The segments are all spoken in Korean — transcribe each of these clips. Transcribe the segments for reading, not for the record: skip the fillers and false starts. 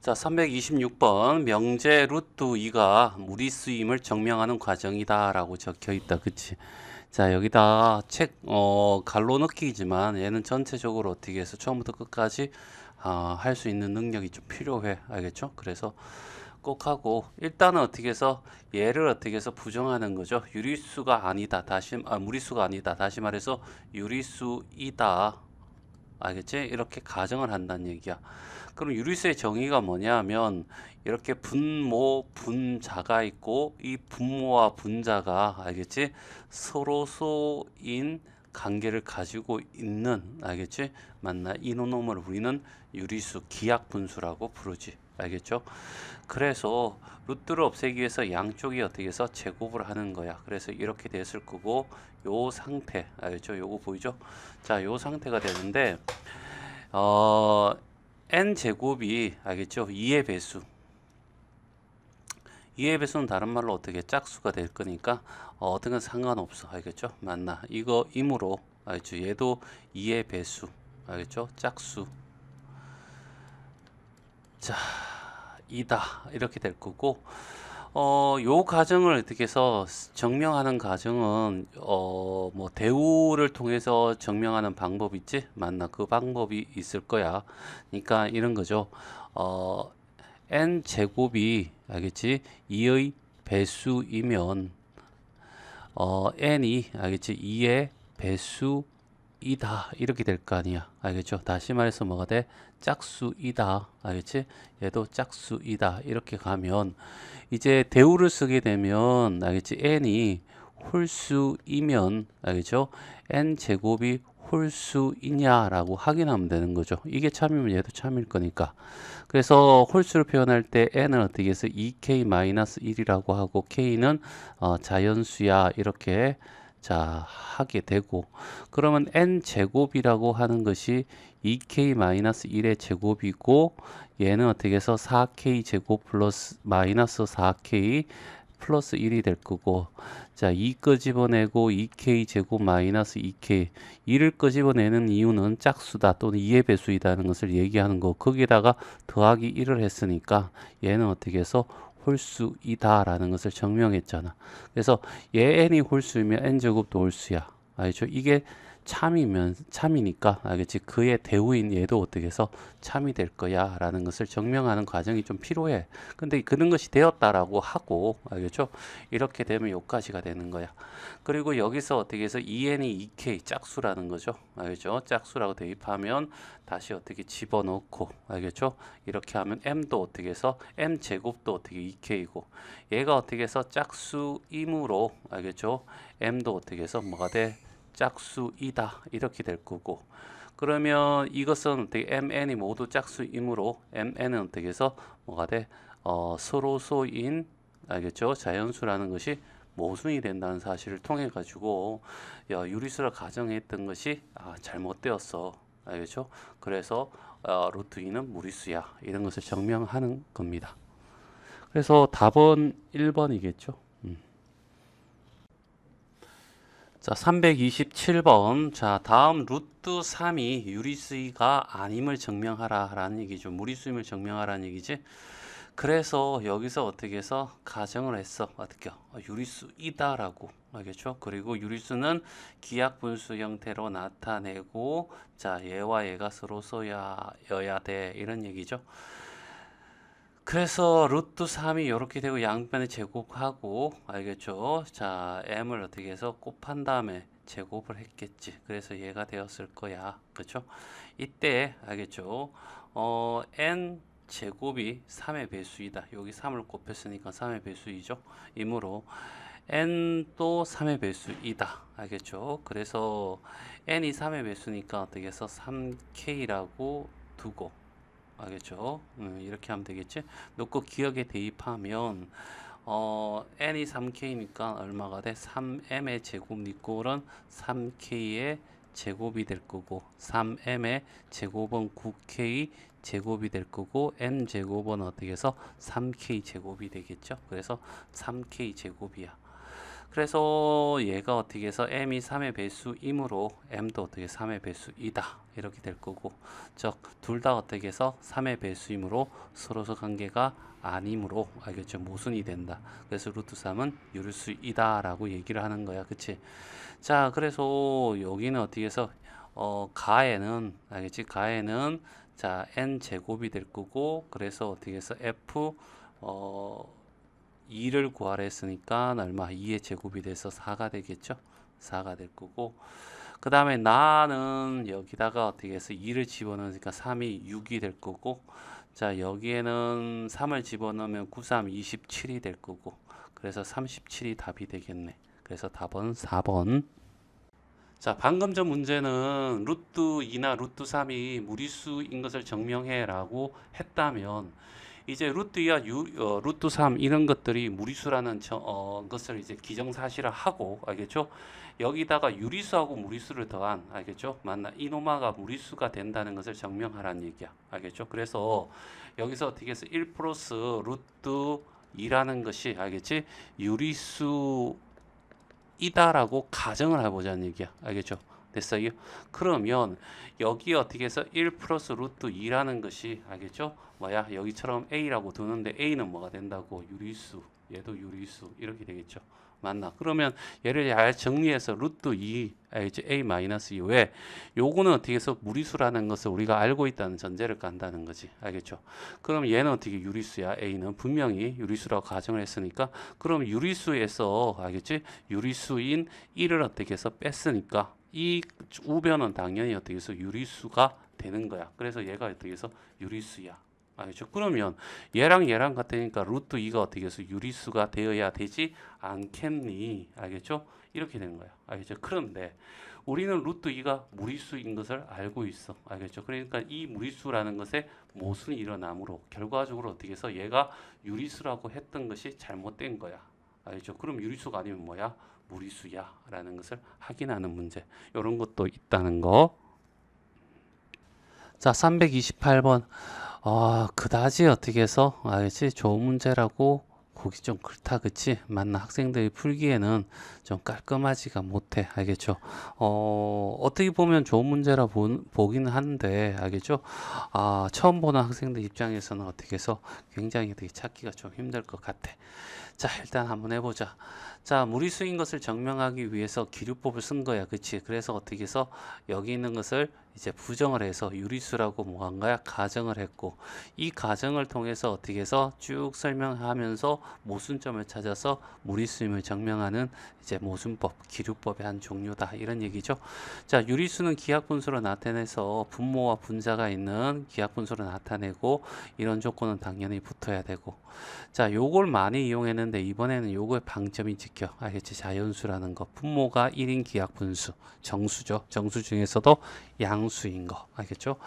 자, 326번 명제 루트 2가 무리수임을 증명하는 과정이다 라고 적혀 있다. 그치? 자, 여기다 갈로 넣기지만 얘는 전체적으로 어떻게 해서 처음부터 끝까지 할 수 있는 능력이 좀 필요해. 알겠죠? 그래서 꼭 하고 일단은 어떻게 해서 얘를 어떻게 해서 부정하는 거죠. 유리수가 아니다. 무리수가 아니다. 다시 말해서 유리수이다. 알겠지? 이렇게 가정을 한다는 얘기야. 그럼 유리수의 정의가 뭐냐면 이렇게 분모, 분자가 있고 이 분모와 분자가 알겠지? 서로소인 관계를 가지고 있는 알겠지? 맞나? 이놈을 우리는 유리수, 기하분수라고 부르지. 알겠죠? 그래서 루트를 없애기 위해서 양쪽이 어떻게 해서 제곱을 하는 거야. 그래서 이렇게 됐을 거고 요 상태 알겠죠? 요거 보이죠? 자, 요 상태가 되는데 어 n 제곱이 알겠죠? 2의 배수. 2의 배수는 다른 말로 어떻게 짝수가 될 거니까 어떤 건 상관없어. 알겠죠? 맞나? 이거 임으로 알겠죠? 얘도 2의 배수. 알겠죠? 짝수. 자, 2다. 이렇게 될 거고 요 과정을 어떻게 해서 증명하는 과정은 뭐 대우를 통해서 증명하는 방법 있지? 맞나? 그 방법이 있을 거야. 그러니까 이런 거죠. n 제곱이 알겠지? 2의 배수이면 n이 알겠지? 2의 배수이다 이렇게 될 거 아니야. 알겠죠? 다시 말해서 뭐가 돼? 짝수이다. 알겠지? 얘도 짝수이다. 이렇게 가면 이제 대우를 쓰게 되면 알겠지? n이 홀수이면 알겠죠? n 제곱이 홀수이냐라고 확인하면 되는 거죠. 이게 참이면 얘도 참일 거니까. 그래서 홀수를 표현할 때 n은 어떻게 해서 2k-1이라고 하고 k는 자연수야 이렇게 자 하게 되고 그러면 n 제곱이라고 하는 것이 2k-1의 제곱이고 얘는 어떻게 해서 4k 제곱 플러스 마이너스 4k 플러스 1이 될 거고 자 2 끄집어내고 2k 제곱 마이너스 2k 2를 끄집어내는 이유는 짝수다 또는 2의 배수이다는 것을 얘기하는 거 거기에다가 더하기 1을 했으니까 얘는 어떻게 해서 홀수이다 라는 것을 증명했잖아. 그래서 얘 n이 홀수이면 n제곱도 홀수야. 알죠? 이게 참이니까 알겠지? 그의 대우인 얘도 어떻게 해서 참이 될 거야 라는 것을 증명하는 과정이 좀 필요해. 근데 그런 것이 되었다라고 하고 알겠죠? 이렇게 되면 여기까지가 되는 거야. 그리고 여기서 어떻게 해서 2n이 2k 짝수라는 거죠. 알겠죠? 짝수라고 대입하면 다시 어떻게 집어넣고 알겠죠? 이렇게 하면 m도 어떻게 해서 m 제곱도 어떻게 2k이고 얘가 어떻게 해서 짝수이므로 알겠죠? m도 어떻게 해서 뭐가 돼? 짝수이다 이렇게 될 거고 그러면 이것은 어떻게 mn이 모두 짝수이므로 mn은 어떻게 해서 뭐가 돼? 서로소인 알겠죠? 자연수라는 것이 모순이 된다는 사실을 통해 가지고 유리수를 가정했던 것이 잘못되었어. 알겠죠? 그래서 루트 2는 무리수야. 이런 것을 증명하는 겁니다. 그래서 답은 1번이겠죠. 자, 327번. 자, 다음 루트 3이 유리수가 아님을 증명하라 라는 얘기죠. 무리수임을 증명하라는 얘기지. 그래서 여기서 어떻게 해서 가정을 했어. 어떻게? 유리수이다라고. 알겠죠? 그리고 유리수는 기하분수 형태로 나타내고 자, 얘와 얘가 서로 써야 돼. 이런 얘기죠. 그래서 루트 3이 이렇게 되고 양변에 제곱하고 알겠죠? 자, m을 어떻게 해서 곱한 다음에 제곱을 했겠지. 그래서 얘가 되었을 거야. 그렇죠? 이때 알겠죠? n 제곱이 3의 배수이다. 여기 3을 곱했으니까 3의 배수이죠. 이므로 n도 3의 배수이다. 알겠죠? 그래서 n이 3의 배수니까 어떻게 해서 3k라고 두고 알겠죠? 이렇게 하면 되겠지? 놓고 기억에 대입하면 n이 3k니까 얼마가 돼? 3m의 제곱 니꼴은 3k의 제곱이 될 거고 3m의 제곱은 9k 제곱이 될 거고 m 제곱은 어떻게 해서 3k 제곱이 되겠죠? 그래서 3k 제곱이야. 그래서 얘가 어떻게 해서 m이 3의 배수이므로 m도 어떻게 3의 배수이다 이렇게 될 거고, 즉 둘 다 어떻게 해서 3의 배수이므로 서로서 관계가 아니므로, 알겠죠? 모순이 된다. 그래서 루트 3은 유리수이다 라고 얘기를 하는 거야. 그치? 자, 그래서 여기는 어떻게 해서 가에는, 알겠지? 가에는 자 n 제곱이 될 거고, 그래서 어떻게 해서 f 2를 구하라 했으니까 얼마? 2의 제곱이 돼서 4가 되겠죠? 4가 될 거고, 그 다음에 나는 여기다가 어떻게 해서 2를 집어넣으니까 3이 6이 될 거고, 자 여기에는 3을 집어넣으면 9, 3, 27이 될 거고, 그래서 37이 답이 되겠네. 그래서 답은 4번. 자, 방금 전 문제는 루트 2나 루트 3이 무리수인 것을 증명해 라고 했다면, 이제 루트 2와 루트 3 이런 것들이 무리수라는 것을 이제 기정사실화하고, 알겠죠? 여기다가 유리수하고 무리수를 더한, 알겠죠? 맞나? 이노마가 무리수가 된다는 것을 증명하라는 얘기야. 알겠죠? 그래서 여기서 어떻게 해서 1 플러스 루트 2라는 것이, 알겠지? 유리수 이다라고 가정을 해보자는 얘기야. 알겠죠? 됐어요? 그러면 여기 어떻게 해서 1 플러스 루트 2라는 것이, 알겠죠? 뭐야? 여기처럼 a라고 두는데 a는 뭐가 된다고? 유리수. 얘도 유리수. 이렇게 되겠죠? 맞나? 그러면 얘를 잘 정리해서 루트 2, 알겠지? a 마이너스 2. 왜? 요거는 어떻게 해서 무리수라는 것을 우리가 알고 있다는 전제를 깐다는 거지. 알겠죠? 그럼 얘는 어떻게 유리수야? a는 분명히 유리수라고 가정을 했으니까, 그럼 유리수에서, 알겠지? 유리수인 1을 어떻게 해서 뺐으니까 이 우변은 당연히 어떻게 해서 유리수가 되는 거야. 그래서 얘가 어떻게 해서 유리수야. 알겠죠? 그러면 얘랑 같으니까 루트 2가 어떻게 해서 유리수가 되어야 되지 않겠니? 알겠죠? 이렇게 되는 거야. 알겠죠? 그런데 우리는 루트 2가 무리수인 것을 알고 있어. 알겠죠? 그러니까 이 무리수라는 것에 모순이 일어나므로 결과적으로 어떻게 해서 얘가 유리수라고 했던 것이 잘못된 거야. 알겠죠? 그럼 유리수가 아니면 뭐야? 무리수야 라는 것을 확인하는 문제, 이런 것도 있다는 거. 자, 328번. 그다지 어떻게 해서, 알겠지? 좋은 문제라고 보기 좀 그렇다, 그치? 맞나? 학생들이 풀기에는 좀 깔끔하지가 못해. 알겠죠? 어떻게 보면 좋은 문제라 보기는 하는데, 알겠죠? 처음 보는 학생들 입장에서는 어떻게 해서 굉장히 되게 찾기가 좀 힘들 것 같아. 자, 일단 한번 해보자. 자, 무리수인 것을 증명하기 위해서 기류법을 쓴 거야. 그치? 그래서 어떻게 해서 여기 있는 것을 이제 부정을 해서 유리수라고 뭐한 거야? 가정을 했고, 이 가정을 통해서 어떻게 해서 쭉 설명하면서 모순점을 찾아서 무리수임을 증명하는 이제 모순법, 기류법의 한 종류다. 이런 얘기죠. 자, 유리수는 기하분수로 나타내서 분모와 분자가 있는 기하분수로 나타내고, 이런 조건은 당연히 붙어야 되고, 자, 요걸 많이 이용했는데 이번에는 요거의 방점이 찍혀. 알겠지? 자연수라는 거. 분모가 1인 기하분수. 정수죠. 정수 중에서도 양수인 거. 알겠죠?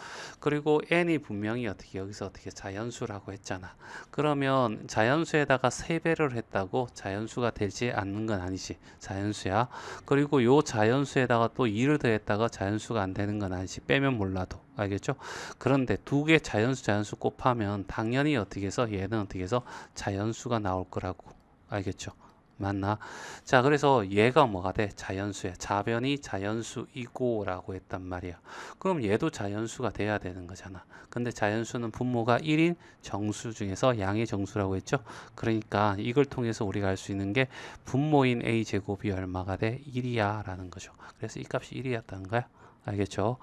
그리고 n이 분명히 여기서 어떻게 자연수라고 했잖아. 그러면 자연수에다가 3배를 했다고 자연수가 되지 않는 건 아니지. 자연수야. 그리고 요 자연수에다가 또 2를 더했다가 자연수가 안 되는 건 아니지. 빼면 몰라도. 알겠죠? 그런데 두 개 자연수 곱하면 당연히 어떻게 해서 얘는 어떻게 해서 자연수가 나올 거라고. 알겠죠? 맞나? 자, 그래서 얘가 뭐가 돼? 자연수야. 자변이 자연수이고 라고 했단 말이야. 그럼 얘도 자연수가 돼야 되는 거잖아. 근데 자연수는 분모가 1인 정수 중에서 양의 정수라고 했죠? 그러니까 이걸 통해서 우리가 알 수 있는 게 분모인 a제곱이 얼마가 돼? 1이야 라는 거죠. 그래서 이 값이 1이었다는 거야. 알겠죠?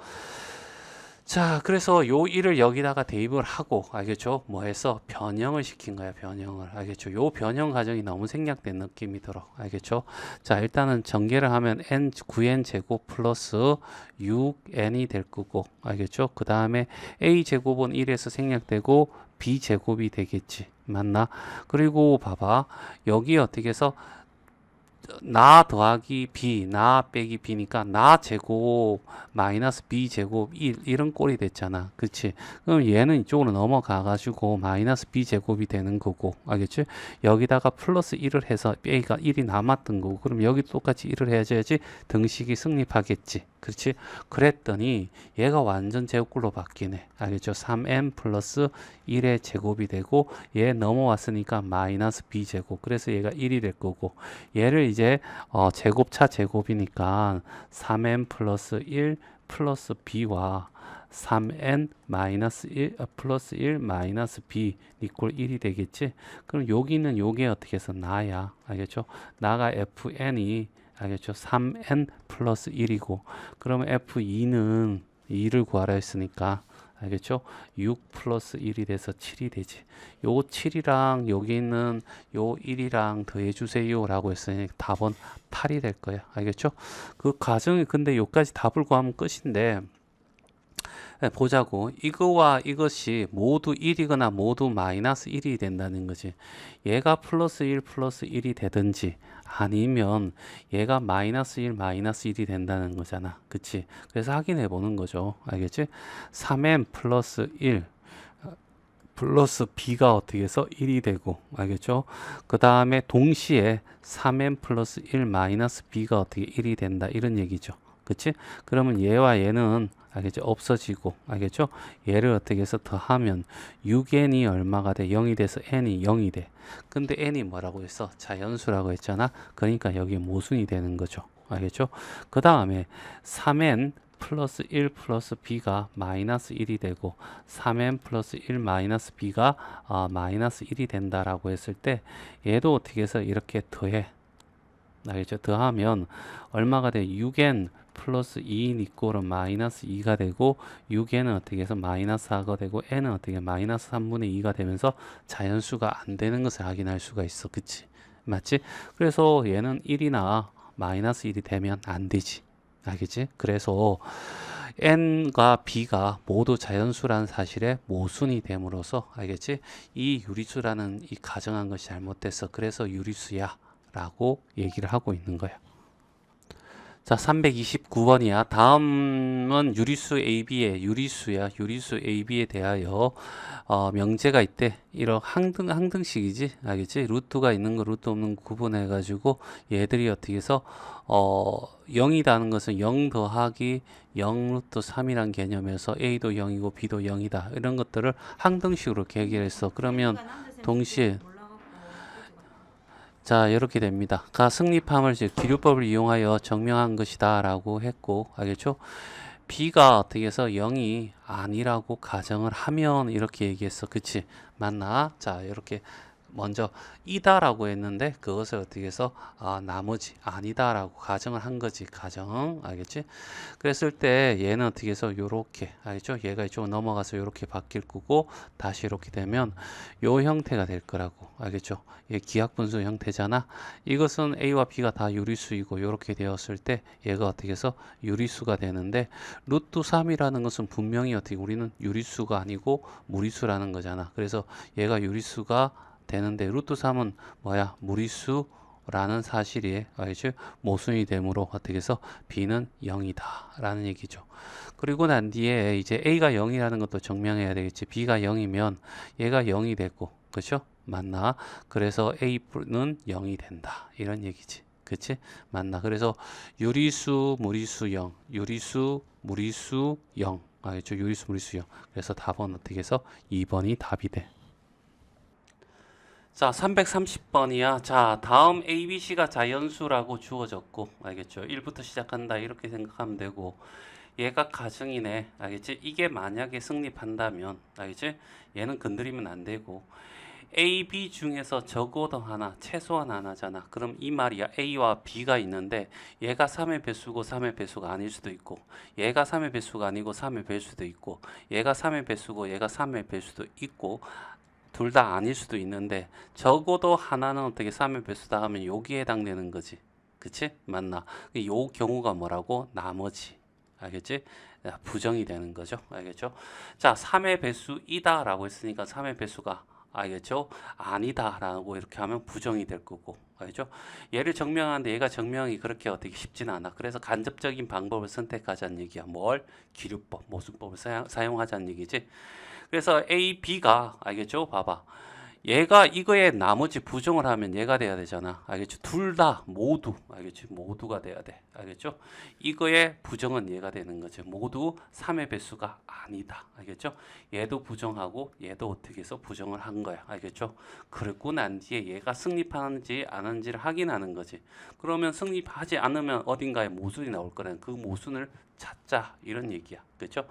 자, 그래서 요 1을 여기다가 대입을 하고, 알겠죠? 뭐 해서 변형을 시킨 거야, 변형을. 알겠죠? 요 변형 과정이 너무 생략된 느낌이 들어. 알겠죠? 자, 일단은 전개를 하면 9n 제곱 플러스 6n이 될 거고, 알겠죠? 그 다음에 a 제곱은 1에서 생략되고 b 제곱이 되겠지. 맞나? 그리고 봐봐. 여기 어떻게 해서 나 더하기 b, 나 빼기 b니까 나 제곱 마이너스 b 제곱 1 이런 꼴이 됐잖아. 그치? 그럼 얘는 이쪽으로 넘어가 가지고 마이너스 b 제곱이 되는 거고, 알겠지? 여기다가 플러스 1을 해서 a가 1이 남았던 거고, 그럼 여기 똑같이 1을 해줘야지 등식이 성립하겠지. 그렇지? 그랬더니 얘가 완전 제곱꼴로 바뀌네. 알겠죠? 3n 플러스 1의 제곱이 되고, 얘 넘어왔으니까 마이너스 b 제곱. 그래서 얘가 1이 될 거고, 얘를 이제 제곱차 제곱이니까 3n 플러스 1 플러스 b와 3n 마이너스 1 플러스 1 마이너스 b 이꼴 1이 되겠지. 그럼 여기는 요게 어떻게 해서 나야. 알겠죠? 나가 fn이 알겠죠? 3n 플러스 1이고 그러면 f2는 2를 구하라 했으니까 알겠죠? 6 플러스 1이 돼서 7이 되지. 요 7이랑 여기 있는 요 1이랑 더해 주세요 라고 했으니 답은 8이 될 거야. 알겠죠? 그 과정이 근데 요까지 답을 구하면 끝인데 보자고. 이거와 이것이 모두 1이거나 모두 마이너스 1이 된다는 거지. 얘가 플러스 1 플러스 1이 되든지 아니면 얘가 마이너스 1 마이너스 1이 된다는 거잖아. 그치? 그래서 확인해 보는 거죠. 알겠지? 3m 플러스 1 플러스 b가 어떻게 해서 1이 되고 알겠죠? 그 다음에 동시에 3m 플러스 1 마이너스 b가 어떻게 1이 된다 이런 얘기죠. 그치? 그러면 얘와 얘는 알겠죠? 없어지고 알겠죠? 얘를 어떻게 해서 더하면 6n이 얼마가 돼? 0이 돼서 n이 0이 돼. 근데 n이 뭐라고 했어? 자연수라고 했잖아. 그러니까 여기 모순이 되는 거죠. 알겠죠? 그 다음에 3n 플러스 1 플러스 b가 마이너스 1이 되고 3n 플러스 1 마이너스 b가 마이너스 1이 된다라고 했을 때 얘도 어떻게 해서 이렇게 더해. 알겠죠? 더하면 얼마가 돼? 6n 플러스 2인 이꼴은 마이너스 2가 되고 6n은 어떻게 해서 마이너스 4가 되고 n은 어떻게 마이너스 3분의 2가 되면서 자연수가 안 되는 것을 확인할 수가 있어. 그치? 맞지? 그래서 얘는 1이나 마이너스 1이 되면 안 되지. 알겠지? 그래서 n과 b가 모두 자연수라는 사실에 모순이 됨으로써 알겠지? 이 유리수라는 이 가정한 것이 잘못됐어. 그래서 유리수야 라고 얘기를 하고 있는 거야. 자, 329번이야. 다음은 유리수 AB의 유리수야. 유리수 AB에 대하여 명제가 있대. 이런 항등식이지. 알겠지? 루트가 있는 거, 루트 없는 거 구분해 가지고 얘들이 어떻게 해서 0이라는 것은 0 더하기 0 루트 3이란 개념에서 A도 0이고 B도 0이다. 이런 것들을 항등식으로 이렇게 얘기했어. 그러면 동시에 자, 이렇게 됩니다. 가 승립함을 즉 기류법을 이용하여 증명한 것이다 라고 했고, 알겠죠? B가 어떻게 해서 0이 아니라고 가정을 하면 이렇게 얘기했어. 그치? 맞나? 자, 이렇게 먼저 이다라고 했는데 그것을 어떻게 해서 나머지 아니다라고 가정을 한 거지. 가정. 알겠지? 그랬을 때 얘는 어떻게 해서 요렇게 알겠죠? 얘가 이쪽으로 넘어가서 요렇게 바뀔 거고 다시 이렇게 되면 요 형태가 될 거라고. 알겠죠? 얘 기하분수 형태잖아. 이것은 A와 B가 다 유리수이고 요렇게 되었을 때 얘가 어떻게 해서 유리수가 되는데 루트 3이라는 것은 분명히 어떻게 우리는 유리수가 아니고 무리수라는 거잖아. 그래서 얘가 유리수가 되는데 루트 3은 뭐야? 무리수라는 사실이 알죠? 모순이 되므로 어떻게 해서 B는 0이다 라는 얘기죠. 그리고 난 뒤에 이제 A가 0이라는 것도 증명해야 되겠지. B가 0이면 얘가 0이 되고 그렇죠? 맞나? 그래서 A는 0이 된다 이런 얘기지. 그치? 맞나? 그래서 유리수 무리수 0 유리수 무리수 0 알겠죠? 유리수 무리수 0 그래서 답은 어떻게 해서 2번이 답이 돼. 자, 330번이야. 자, 다음 ABC가 자연수라고 주어졌고, 알겠죠? 1부터 시작한다. 이렇게 생각하면 되고, 얘가 가정이네. 알겠지? 이게 만약에 승립한다면, 알겠지? 얘는 건드리면 안 되고, A, B 중에서 적어도 하나, 최소한 하나잖아. 그럼 이 말이야. A와 B가 있는데, 얘가 3의 배수고 3의 배수가 아닐 수도 있고, 얘가 3의 배수가 아니고 3의 배일 수도 있고, 얘가 3의 배수고 얘가 3의 배일 수도 있고, 둘 다 아닐 수도 있는데 적어도 하나는 어떻게 3의 배수다 하면 여기에 해당되는 거지. 그치? 맞나? 요 경우가 뭐라고? 나머지. 알겠지? 부정이 되는 거죠. 알겠죠? 자, 3의 배수이다 라고 했으니까 3의 배수가 알겠죠? 아니다 라고 이렇게 하면 부정이 될 거고. 알겠죠? 얘를 증명하는데 얘가 증명이 그렇게 어떻게 쉽지는 않아. 그래서 간접적인 방법을 선택하자는 얘기야. 뭘? 기류법, 모순법을 사용하자는 얘기지. 그래서 A, B가 알겠죠? 봐봐. 얘가 이거에 나머지 부정을 하면 얘가 돼야 되잖아. 알겠죠? 둘 다 모두 알겠지? 모두가 돼야 돼. 알겠죠? 이거의 부정은 얘가 되는 거죠. 모두 3의 배수가 아니다. 알겠죠? 얘도 부정하고 얘도 어떻게 해서 부정을 한 거야. 알겠죠? 그러고 난 뒤에 얘가 성립하는지 안 하는지를 확인하는 거지. 그러면 성립하지 않으면 어딘가에 모순이 나올 거라는 그 모순을 찾자 이런 얘기야. 그렇죠?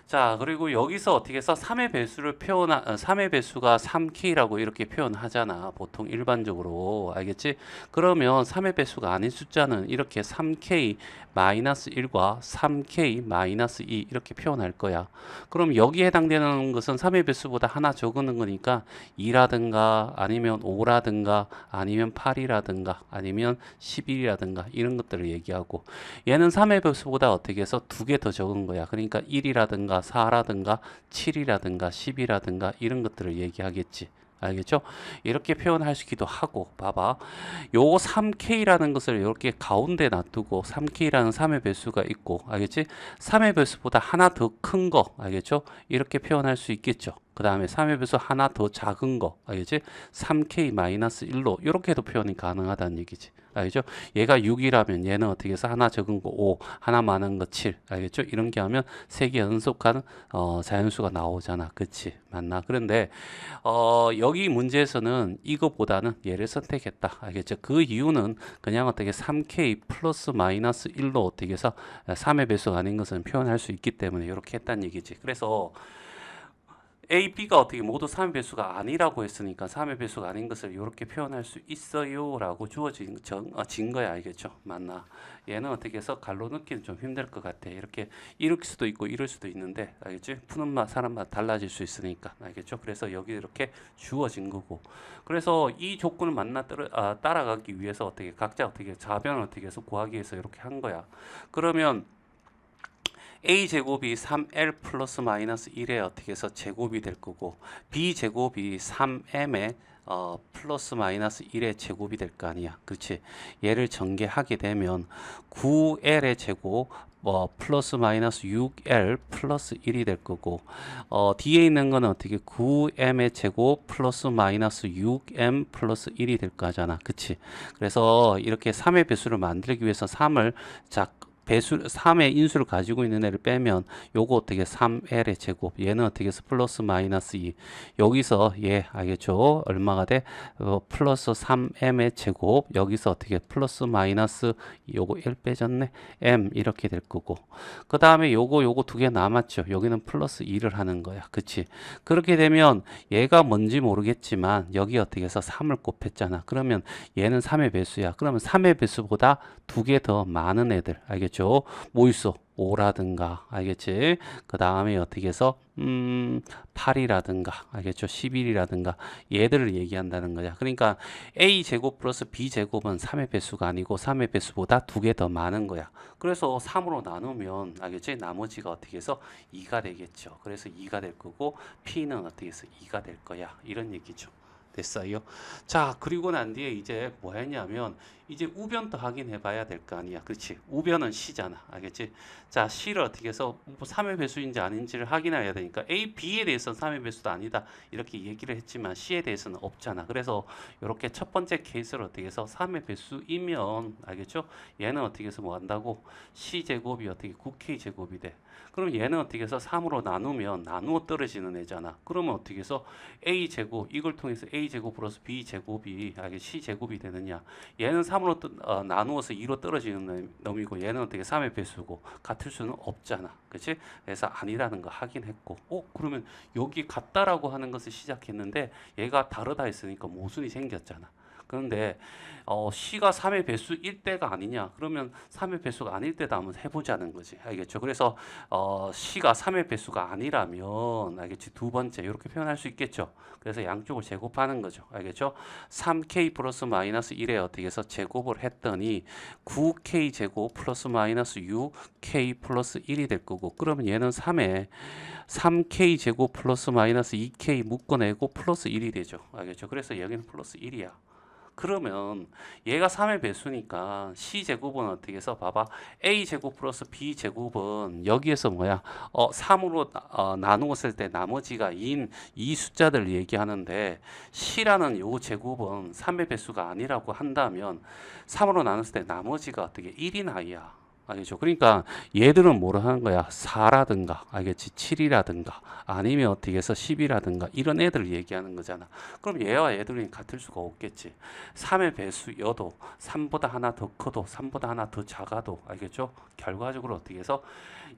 자, 그리고 여기서 어떻게 해서 3의 배수를 3의 배수가 3K라고 이렇게 표현하잖아. 보통 일반적으로. 알겠지? 그러면 3의 배수가 아닌 숫자는 이렇게 3K 마이너스 1과 3K 마이너스 2 이렇게 표현할 거야. 그럼 여기에 해당되는 것은 3의 배수보다 하나 적은 거니까 2라든가 아니면 5라든가 아니면 8이라든가 아니면 11이라든가 이런 것들을 얘기하고 얘는 3의 배수보다 어떻게 해서 두 개 더 적은 거야. 그러니까 1이라든가 4라든가 7이라든가 10이라든가 이런 것들을 얘기하겠지. 알겠죠? 이렇게 표현할 수 있기도 하고 봐봐. 요거 3K라는 것을 이렇게 가운데 놔두고 3K라는 3의 배수가 있고 알겠지? 3의 배수보다 하나 더 큰 거 알겠죠? 이렇게 표현할 수 있겠죠. 그 다음에 3의 배수 하나 더 작은 거 알겠지? 3K-1로 이렇게 해도 표현이 가능하다는 얘기지. 알겠죠? 얘가 6이라면 얘는 어떻게 해서 하나 적은 거 5, 하나 많은 거 7. 알겠죠? 이런 게 하면 세 개 연속한 자연수가 나오잖아. 그치? 맞나? 그런데 여기 문제에서는 이거보다는 얘를 선택했다. 알겠죠? 그 이유는 그냥 어떻게 3K 플러스 마이너스 1로 어떻게 해서 3의 배수가 아닌 것은 표현할 수 있기 때문에 이렇게 했다는 얘기지. 그래서 A, B가 어떻게 모두 3의 배수가 아니라고 했으니까 3의 배수가 아닌 것을 이렇게 표현할 수 있어요 라고 주어진 진 거야. 알겠죠? 맞나? 얘는 어떻게 해서 갈로 넣기는 좀 힘들 것 같아. 이렇게 이럴 수도 있고 이럴 수도 있는데 알겠지? 푸는 맛 사람마다 달라질 수 있으니까 알겠죠? 그래서 여기 이렇게 주어진 거고 그래서 이 조건을 따라가기 위해서 어떻게 각자 어떻게 좌변을 어떻게 해서 구하기 위해서 이렇게 한 거야. 그러면 a제곱이 3l 플러스 마이너스 1에 어떻게 해서 제곱이 될 거고 b제곱이 3m에 플러스 마이너스 1의 제곱이 될 거 아니야. 그렇지? 얘를 전개하게 되면 9l의 제곱 플러스 마이너스 6l 플러스 1이 될 거고 뒤에 있는 거는 어떻게 9m의 제곱 플러스 마이너스 6m 플러스 1이 될 거잖아. 그치? 그래서 이렇게 3의 배수를 만들기 위해서 3을 배수 3의 인수를 가지고 있는 애를 빼면 요거 어떻게 3l의 제곱 얘는 어떻게 해서 플러스 마이너스 2 여기서 얘 알겠죠? 얼마가 돼? 플러스 3m의 제곱 여기서 어떻게 플러스 마이너스 요거 1 빼졌네 m 이렇게 될 거고 그 다음에 요거 두 개 남았죠. 여기는 플러스 2를 하는 거야. 그치? 그렇게 되면 얘가 뭔지 모르겠지만 여기 어떻게 해서 3을 곱했잖아. 그러면 얘는 3의 배수야. 그러면 3의 배수보다 두 개 더 많은 애들 알겠죠? 뭐 있어? 5라든가 알겠지? 그 다음에 어떻게 해서 8이라든가 알겠죠? 11이라든가 얘들을 얘기한다는 거야. 그러니까 a제곱 플러스 b제곱은 3의 배수가 아니고 3의 배수보다 두 개 더 많은 거야. 그래서 3으로 나누면 알겠지? 나머지가 어떻게 해서 2가 되겠죠. 그래서 2가 될 거고 p는 어떻게 해서 2가 될 거야. 이런 얘기죠. 됐어요. 자, 그리고 난 뒤에 이제 뭐 했냐면 이제 우변도 확인해 봐야 될 거 아니야. 그렇지? 우변은 C잖아. 알겠지? 자, C를 어떻게 해서 3의 배수인지 아닌지를 확인해야 되니까 A, B에 대해서는 3의 배수도 아니다. 이렇게 얘기를 했지만 C에 대해서는 없잖아. 그래서 이렇게 첫 번째 케이스를 어떻게 해서 3의 배수이면 알겠죠? 얘는 어떻게 해서 뭐 한다고? C제곱이 어떻게 9K 제곱이 돼. 그럼 얘는 어떻게 해서 3으로 나누면 나누어 떨어지는 애잖아. 그러면 어떻게 해서 A제곱 이걸 통해서 A제곱 플러스 B제곱이 C제곱이 되느냐. 얘는 3으로 나누어서 2로 떨어지는 놈이고 얘는 어떻게 3의 배수고 같을 수는 없잖아. 그치? 그래서 아니라는 거 확인했고 그러면 여기 같다라고 하는 것을 시작했는데 얘가 다르다 했으니까 모순이 생겼잖아. 그런데 C가 3의 배수일 때가 아니냐? 그러면 3의 배수가 아닐 때도 한번 해보자는 거지. 알겠죠? 그래서 C가 3의 배수가 아니라면 알겠지? 두 번째 이렇게 표현할 수 있겠죠? 그래서 양쪽을 제곱하는 거죠. 알겠죠? 3K 플러스 마이너스 1에 어떻게 해서 제곱을 했더니 9K 제곱 플러스 마이너스 6K 플러스 1이 될 거고 그러면 얘는 3에 3K 제곱 플러스 마이너스 2K 묶어내고 플러스 1이 되죠. 알겠죠? 그래서 여기는 플러스 1이야. 그러면 얘가 3의 배수니까 C제곱은 어떻게 해서 봐봐. A제곱 플러스 B제곱은 여기에서 뭐야? 3으로 나누었을 때 나머지가 2인 이 숫자들 얘기하는데 C라는 요 제곱은 3의 배수가 아니라고 한다면 3으로 나눴을 때 나머지가 어떻게 1인 아이야. 알겠죠? 그러니까 얘들은 뭐를 하는 거야? 4라든가, 알겠지? 7이라든가, 아니면 어떻게 해서 10이라든가, 이런 애들을 얘기하는 거잖아. 그럼 얘와 얘들이 같을 수가 없겠지. 3의 배수여도, 3보다 하나 더 커도, 3보다 하나 더 작아도, 알겠죠? 결과적으로 어떻게 해서,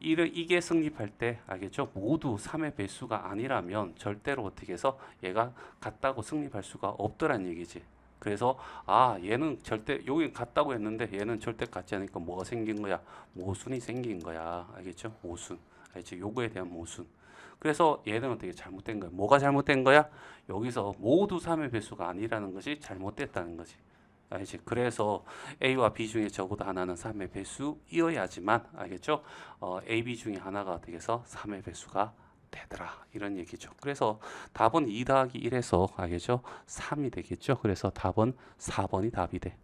이게 성립할 때, 알겠죠? 모두 3의 배수가 아니라면, 절대로 어떻게 해서 얘가 같다고 성립할 수가 없더란 얘기지. 그래서 얘는 절대 여기 같다고 했는데 얘는 절대 같지 않으니까 뭐가 생긴 거야? 모순이 생긴 거야. 알겠죠? 모순. 알겠지? 요거에 대한 모순. 그래서 얘는 어떻게 잘못된 거야? 뭐가 잘못된 거야? 여기서 모두 3의 배수가 아니라는 것이 잘못됐다는 거지. 알겠지? 그래서 A와 B 중에 적어도 하나는 3의 배수이어야지만, 알겠죠? A, B 중에 하나가 어떻게 해서 3의 배수가 되더라, 이런 얘기죠. 그래서 답은 2 더하기 1에서 알겠죠? 3이 되겠죠. 그래서 답은 4번이 답이 돼.